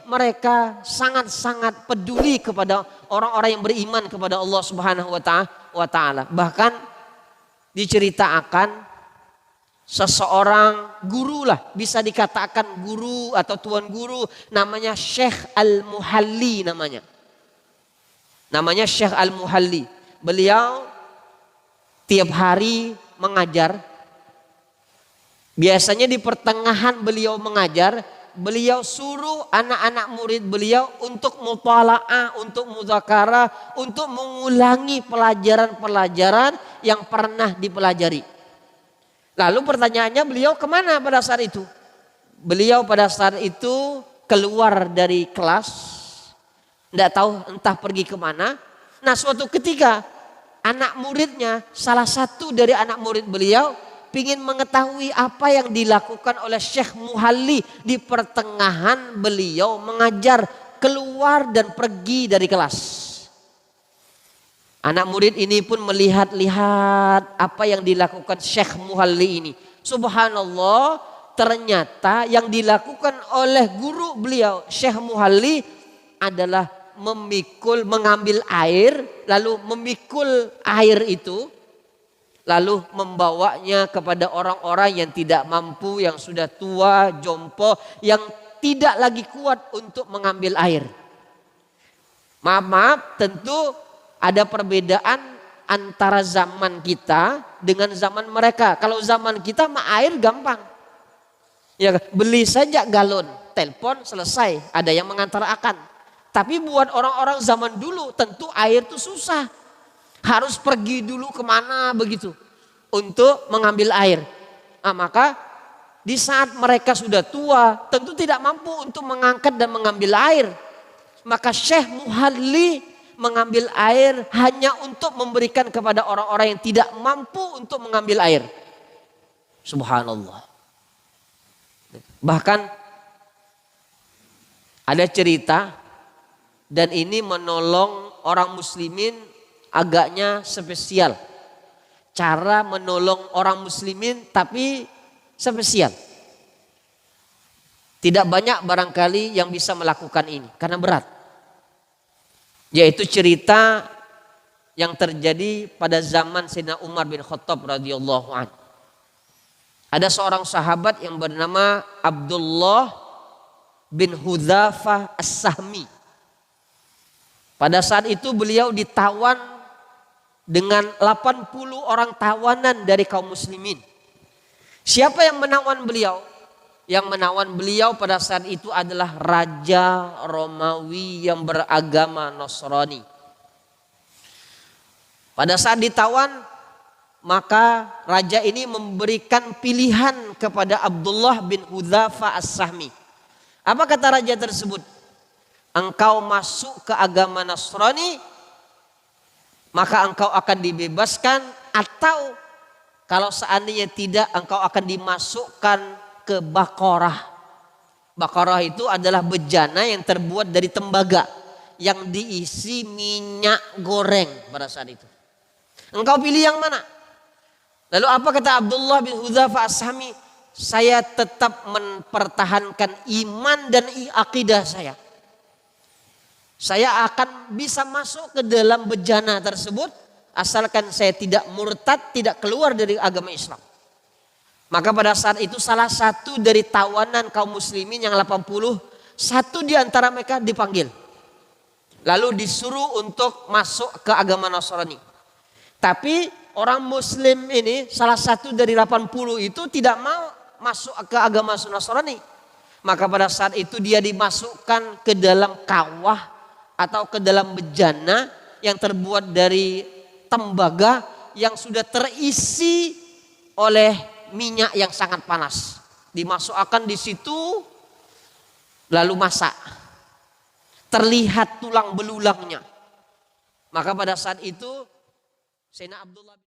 mereka sangat-sangat peduli kepada orang-orang yang beriman kepada Allah Subhanahu wa Ta'ala. Bahkan diceritakan seseorang guru lah, bisa dikatakan guru atau tuan guru, namanya Syekh Al-Muhalli namanya. Namanya Syekh Al-Muhalli. Beliau tiap hari mengajar. Biasanya di pertengahan beliau mengajar, beliau suruh anak-anak murid beliau untuk mutalaah, untuk muzakarah, untuk mengulangi pelajaran-pelajaran yang pernah dipelajari. Lalu pertanyaannya, beliau kemana pada saat itu? Beliau pada saat itu keluar dari kelas, tidak tahu entah pergi kemana. Nah, suatu ketika anak muridnya, salah satu dari anak murid beliau ingin mengetahui apa yang dilakukan oleh Syekh Muhalli di pertengahan beliau mengajar, keluar dan pergi dari kelas. Anak murid ini pun melihat-lihat apa yang dilakukan Syekh Muhalli ini. Subhanallah, ternyata yang dilakukan oleh guru beliau Syekh Muhalli adalah mengambil air, lalu memikul air itu, lalu membawanya kepada orang-orang yang tidak mampu, yang sudah tua, jompo, yang tidak lagi kuat untuk mengambil air. Maaf, tentu ada perbedaan antara zaman kita dengan zaman mereka. Kalau zaman kita mah air gampang. Ya, beli saja galon, telepon, selesai, ada yang mengantarkan. Tapi buat orang-orang zaman dulu tentu air itu susah. Harus pergi dulu kemana begitu untuk mengambil air. Nah, maka di saat mereka sudah tua tentu tidak mampu untuk mengangkat dan mengambil air. Maka Syekh Muhalli mengambil air hanya untuk memberikan kepada orang-orang yang tidak mampu untuk mengambil air. Subhanallah. Bahkan ada cerita, dan ini menolong orang muslimin agaknya spesial. Cara menolong orang muslimin tapi spesial. Tidak banyak barangkali yang bisa melakukan ini karena berat. Yaitu cerita yang terjadi pada zaman Sayyidina Umar bin Khattab radhiyallahu anhu. Ada seorang sahabat yang bernama Abdullah bin Hudzafah As-Sahmi. Pada saat itu beliau ditawan dengan 80 orang tawanan dari kaum muslimin. Siapa yang menawan beliau? Yang menawan beliau pada saat itu adalah Raja Romawi yang beragama Nasrani. Pada saat ditawan, maka raja ini memberikan pilihan kepada Abdullah bin Hudzafah As-Sahmi. Apa kata raja tersebut? Engkau masuk ke agama Nasrani, maka engkau akan dibebaskan, atau kalau seandainya tidak, engkau akan dimasukkan ke Baqarah. Baqarah itu adalah bejana yang terbuat dari tembaga yang diisi minyak goreng pada saat itu. Engkau pilih yang mana? Lalu apa kata Abdullah bin Hudzafah As-Sahmi? Saya tetap mempertahankan iman dan akidah saya. Saya akan bisa masuk ke dalam bejana tersebut asalkan saya tidak murtad, tidak keluar dari agama Islam. Maka pada saat itu salah satu dari tawanan kaum muslimin yang 80, satu di antara mereka dipanggil. Lalu disuruh untuk masuk ke agama Nasrani. Tapi orang muslim ini salah satu dari 80 itu tidak mau masuk ke agama Nasrani. Maka pada saat itu dia dimasukkan ke dalam kawah atau ke dalam bejana yang terbuat dari tembaga yang sudah terisi oleh minyak yang sangat panas. Dimasukkan di situ lalu masak. Terlihat tulang belulangnya. Maka pada saat itu Sayyidina Abdullah